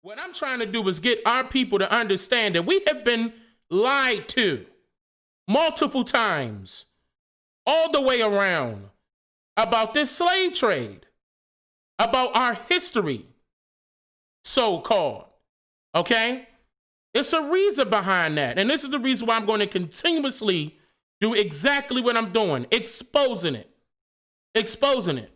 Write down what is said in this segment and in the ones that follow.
What I'm trying to do is get our people to understand that we have been lied to multiple times, all the way around, about this slave trade, about our history, so-called. Okay? It's a reason behind that. And this is the reason why I'm going to continuously do exactly what I'm doing, exposing it. Exposing it.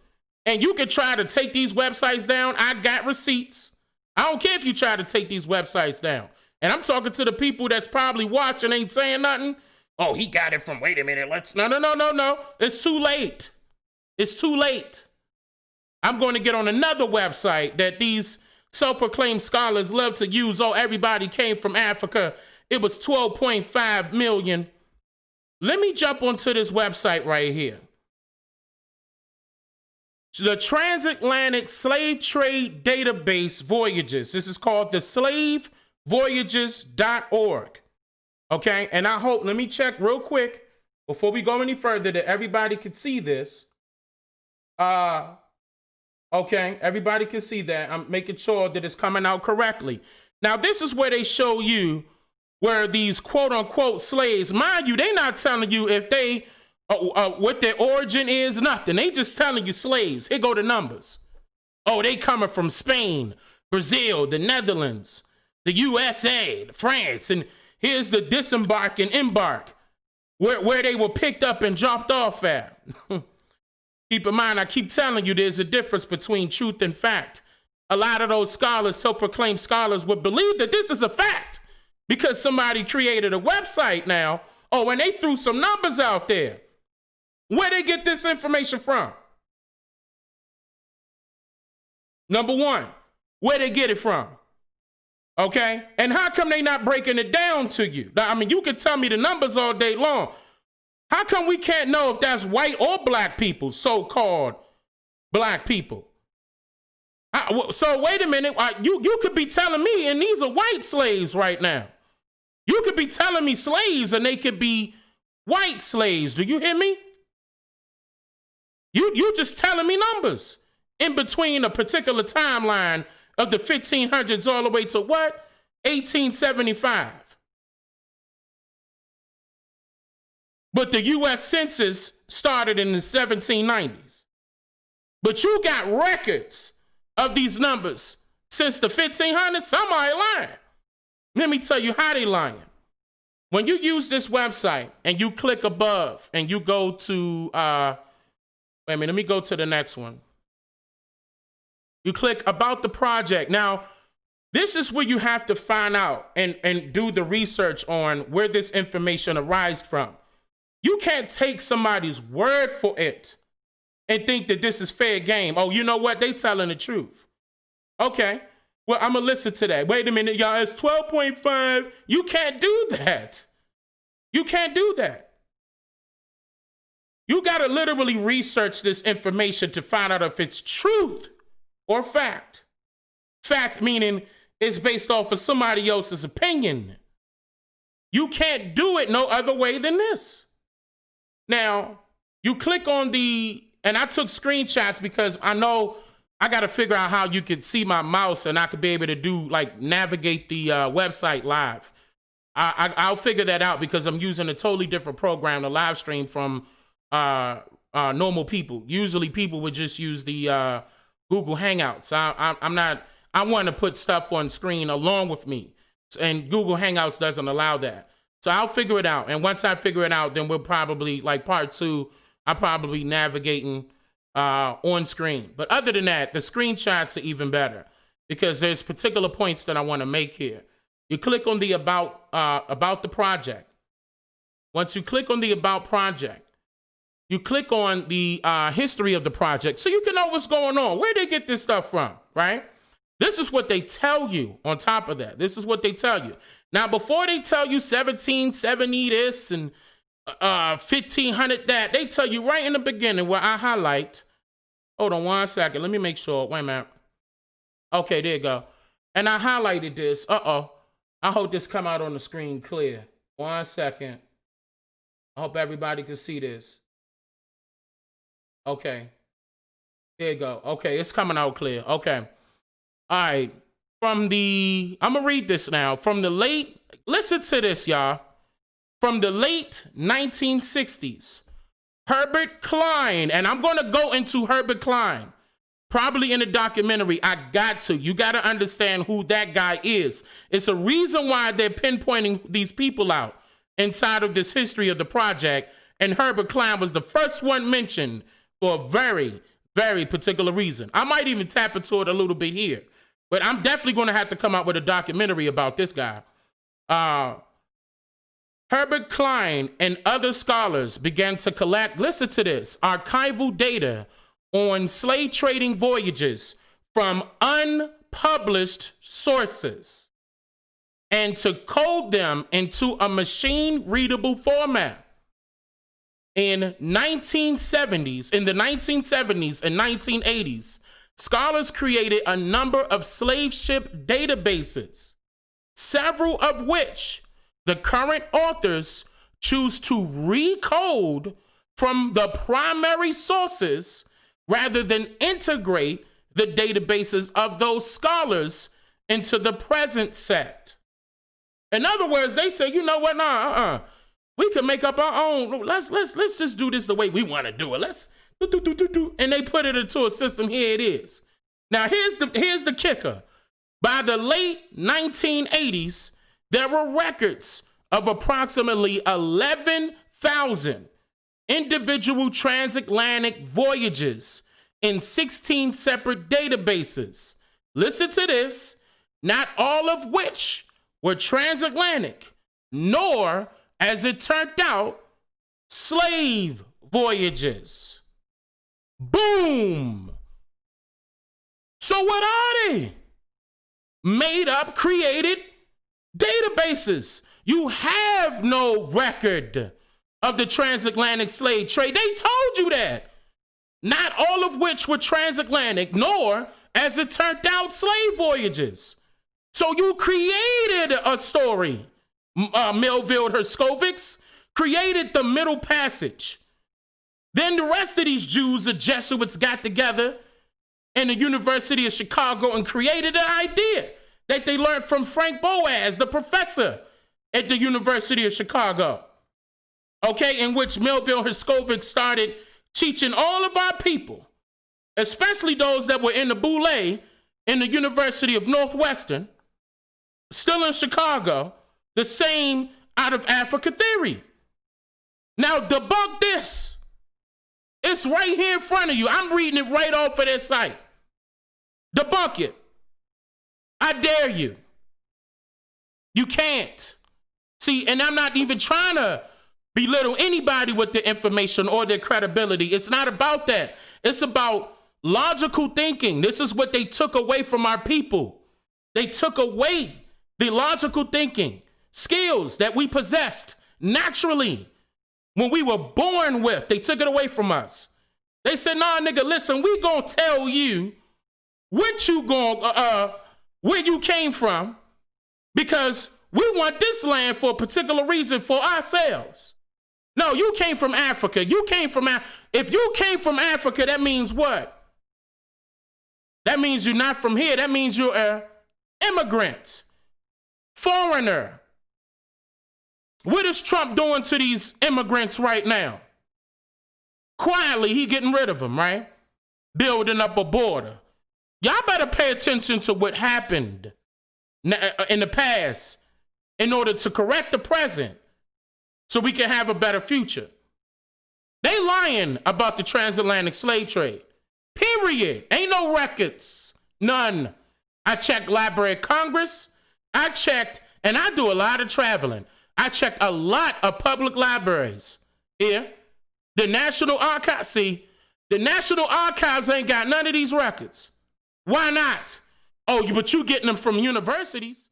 And you can try to take these websites down. I got receipts. I don't care if you try to take these websites down. And I'm talking to the people that's probably watching, ain't saying nothing. Oh, he got it from, wait a minute, no. It's too late. It's too late. I'm going to get on another website that these self-proclaimed scholars love to use. Oh, everybody came from Africa. It was 12.5 million. Let me jump onto this website right here. The Transatlantic Slave Trade Database Voyages. This is called the slavevoyages.org. Okay, and I hope, let me check real quick before we go any further that everybody can see this. Okay, everybody can see that. I'm making sure that it's coming out correctly. Now, this is where they show you where these quote-unquote slaves, mind you, they're not telling you if they what their origin is, nothing. They just telling you slaves. Here go the numbers. Oh, they coming from Spain, Brazil, the Netherlands, the USA, France, and here's the disembark and embark, where they were picked up and dropped off at. Keep in mind, I keep telling you there's a difference between truth and fact. A lot of those scholars, self-proclaimed scholars, would believe that this is a fact because somebody created a website now. Oh, and they threw some numbers out there. Where they get this information from? Number one, where they get it from? Okay? And how come they not breaking it down to you? I mean, you can tell me the numbers all day long. How come we can't know if that's white or black people, so-called black people? So wait a minute. You could be telling me, and these are white slaves right now. You could be telling me slaves, and they could be white slaves. Do you hear me? You just telling me numbers in between a particular timeline of the 1500s all the way to what? 1875. But the U.S. Census started in the 1790s. But you got records of these numbers since the 1500s. Somebody lying. Let me tell you how they lying. When you use this website and you click above and you go to, wait a minute, let me go to the next one. You click about the project. Now, this is where you have to find out and do the research on where this information arises from. You can't take somebody's word for it and think that this is fair game. Oh, you know what? They telling the truth. Okay. Well, I'm going to listen to that. Wait a minute, y'all. It's 12.5. You can't do that. You can't do that. You got to literally research this information to find out if it's truth or fact. Fact meaning it's based off of somebody else's opinion. You can't do it no other way than this. Now, you click on and I took screenshots because I know I got to figure out how you could see my mouse and I could be able to do, like, navigate the website live. I'll figure that out because I'm using a totally different program to live stream from normal people. Usually people would just use the Google Hangouts. I want to put stuff on screen along with me. And Google Hangouts doesn't allow that. So I'll figure it out. And once I figure it out, then we'll probably, like part 2, I'll probably navigating on screen. But other than that, the screenshots are even better because there's particular points that I want to make here. You click on the about the project. Once you click on the about project, you click on the history of the project so you can know what's going on. Where they get this stuff from, right? This is what they tell you on top of that. This is what they tell you. Now, before they tell you 1770 this and 1500 that, they tell you right in the beginning where I highlight. Hold on 1 second. Let me make sure. Wait a minute. Okay, there you go. And I highlighted this. Uh-oh. I hope this come out on the screen clear. 1 second. I hope everybody can see this. Okay. There you go. Okay, it's coming out clear. Okay. All right. I'm gonna read this now. Listen to this, y'all. From the late 1960s, Herbert Klein, and I'm gonna go into Herbert Klein, probably in a documentary. You gotta understand who that guy is. It's a reason why they're pinpointing these people out inside of this history of the project. And Herbert Klein was the first one mentioned for a very, very particular reason. I might even tap into it a little bit here, but I'm definitely going to have to come out with a documentary about this guy. Herbert Klein and other scholars began to collect, listen to this, archival data on slave trading voyages from unpublished sources and to code them into a machine-readable format. In the 1970s and 1980s, scholars created a number of slave ship databases, several of which the current authors choose to recode from the primary sources rather than integrate the databases of those scholars into the present set. In other words, they say, you know what, we can make up our own. Let's just do this the way we want to do it. Let's do. And they put it into a system. Here it is. Now here's the kicker. By the late 1980s, there were records of approximately 11,000 individual transatlantic voyages in 16 separate databases. Listen to this. Not all of which were transatlantic, nor, as it turned out, slave voyages. Boom! So what are they? Made up, created databases. You have no record of the transatlantic slave trade. They told you that. Not all of which were transatlantic, nor, as it turned out, slave voyages. So you created a story. Melville Herskovits created the Middle Passage. Then the rest of these Jews, the Jesuits, got together in the University of Chicago and created an idea that they learned from Frank Boas, the professor at the University of Chicago. Okay, in which Melville Herskovits started teaching all of our people, especially those that were in the Boule in the University of Northwestern, still in Chicago, the same out of Africa theory. Now debunk this. It's right here in front of you. I'm reading it right off of their site. Debunk it. I dare you. You can't. See, and I'm not even trying to belittle anybody with their information or their credibility. It's not about that. It's about logical thinking. This is what they took away from our people. They took away the logical thinking skills that we possessed naturally when we were born with. They took it away from us. They said, nah, nigga, listen, we gonna tell you what you gonna, where you came from, because we want this land for a particular reason for ourselves. No, you came from Africa. If you came from Africa, that means what? That means you're not from here. That means you're an immigrant, foreigner. What is Trump doing to these immigrants right now? Quietly, he getting rid of them, right? Building up a border. Y'all better pay attention to what happened in the past in order to correct the present so we can have a better future. They lying about the transatlantic slave trade. Period. Ain't no records. None. I checked Library of Congress. I checked, and I do a lot of traveling. I checked a lot of public libraries here. The National Archives. See, the National Archives ain't got none of these records. Why not? Oh, but you getting them from universities.